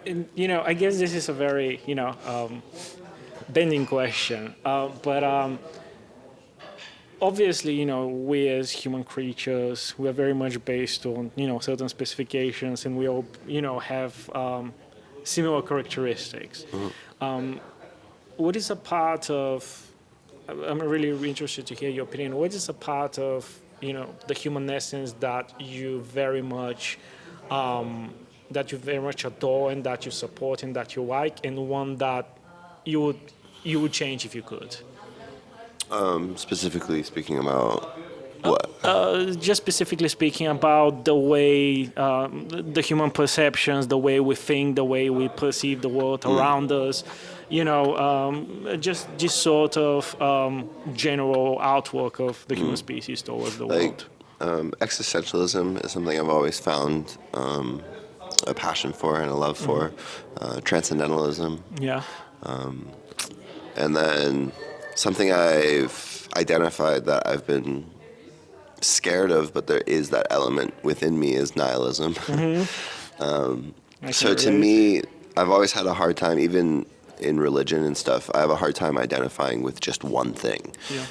And, I guess this is a very, bending question. But obviously, we as human creatures, we are very much based on, certain specifications, and we all, have similar characteristics. What is a part of, I'm really interested to hear your opinion, what is a part of, the human essence that you very much adore and that you support and that you like, and one that you would you would change if you could? Specifically speaking about what? Just specifically speaking about the way the human perceptions, the way we think, the way we perceive the world around us, just this sort of general outlook of the human species towards the Like, world. existentialism is something I've always found a passion for and a love for. Transcendentalism. Yeah. And then something I've identified that I've been scared of, but there is that element within me, is nihilism. I So can to relate. me, I've always had a hard time, even in religion and stuff, I have a hard time identifying with just one thing. Yeah.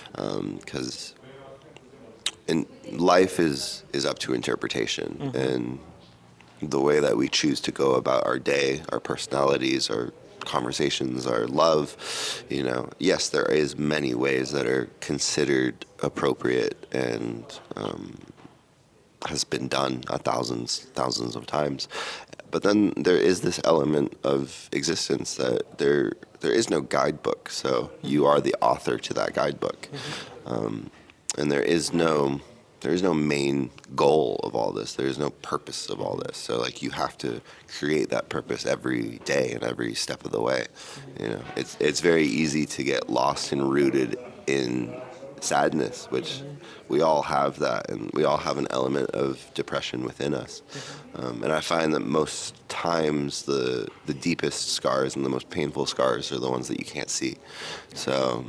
Because in life is up to interpretation, and the way that we choose to go about our day, our personalities, our conversations, our love, yes, there is many ways that are considered appropriate and has been done thousands of times. But then there is this element of existence that there is no guidebook, so you are the author to that guidebook. And there is no main goal of all this. There is no purpose of all this. So like you have to create that purpose every day and every step of the way. It's very easy to get lost and rooted in sadness, which we all have that, and we all have an element of depression within us. And I find that most times the deepest scars and the most painful scars are the ones that you can't see. So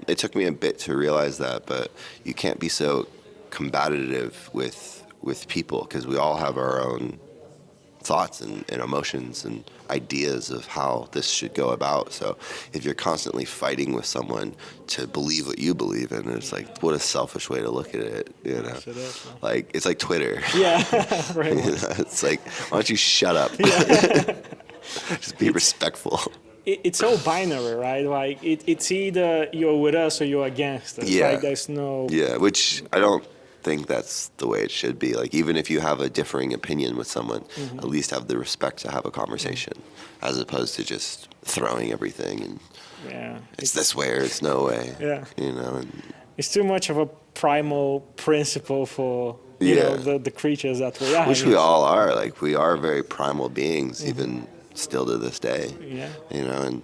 it took me a bit to realize that, but you can't be so combative with people, because we all have our own thoughts and emotions and ideas of how this should go about. So if you're constantly fighting with someone to believe what you believe in, it's like, what a selfish way to look at it, Absolutely. like it's like Twitter. Yeah. Very much. It's like, why don't you shut up? Just be respectful. It's so binary, right? Like it's either you're with us or you're against us. Yeah. Like there's no. Yeah, which I don't think that's the way it should be. Like, even if you have a differing opinion with someone, at least have the respect to have a conversation, as opposed to just throwing everything and Yeah. it's this way or it's no way. Yeah. And It's too much of a primal principle for Yeah. the creatures that we are. which we all are. Like, we are very primal beings, even still to this day. Yeah. And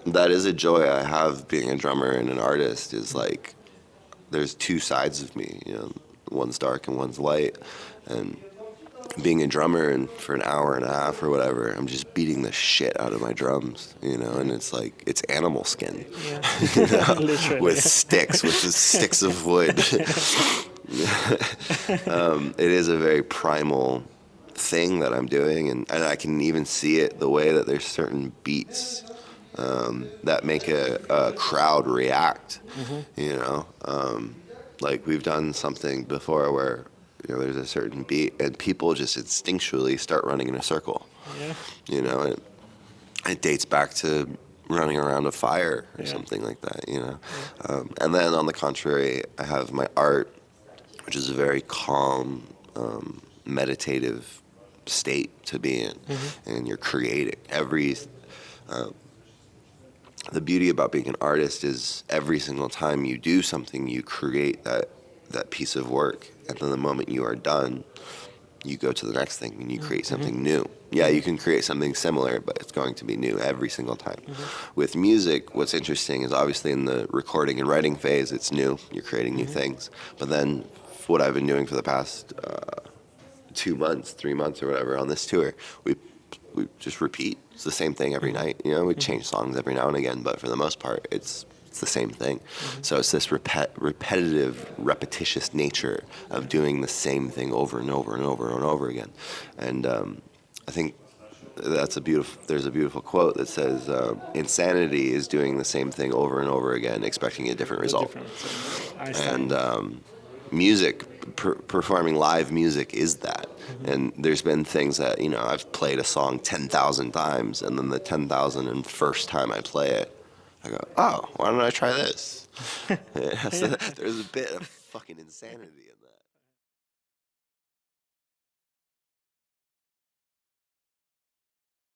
that is a joy I have being a drummer and an artist, is like, there's two sides of me, one's dark and one's light. And being a drummer, and for an hour and a half or whatever, I'm just beating the shit out of my drums, and it's like, it's animal skin, Yeah. Literally. with sticks, with the sticks of wood. It is a very primal thing that I'm doing, and I can even see it the way that there's certain beats that make a crowd react. Like, we've done something before where there's a certain beat and people just instinctually start running in a circle. Yeah. It dates back to running around a fire or Yeah. something like that. And then on the contrary, I have my art, which is a very calm, meditative state to be in, and you're creating the beauty about being an artist is every single time you do something, you create that piece of work, and then the moment you are done, you go to the next thing and you create something new. Yeah, you can create something similar, but it's going to be new every single time. With music, what's interesting is obviously in the recording and writing phase, it's new. You're creating new things. But then what I've been doing for the past 2 months, 3 months or whatever on this tour, we just repeat. It's the same thing every night. We change songs every now and again, but for the most part, it's the same thing. So it's this repetitive, repetitious nature of doing the same thing over and over and over and over again. And I think there's a beautiful quote that says, insanity is doing the same thing over and over again, expecting a different result. And music, performing live music is that. And there's been things that, I've played a song 10,000 times, and then the 10,001st time I play it, I go, oh, why don't I try this? So there's a bit of fucking insanity in that.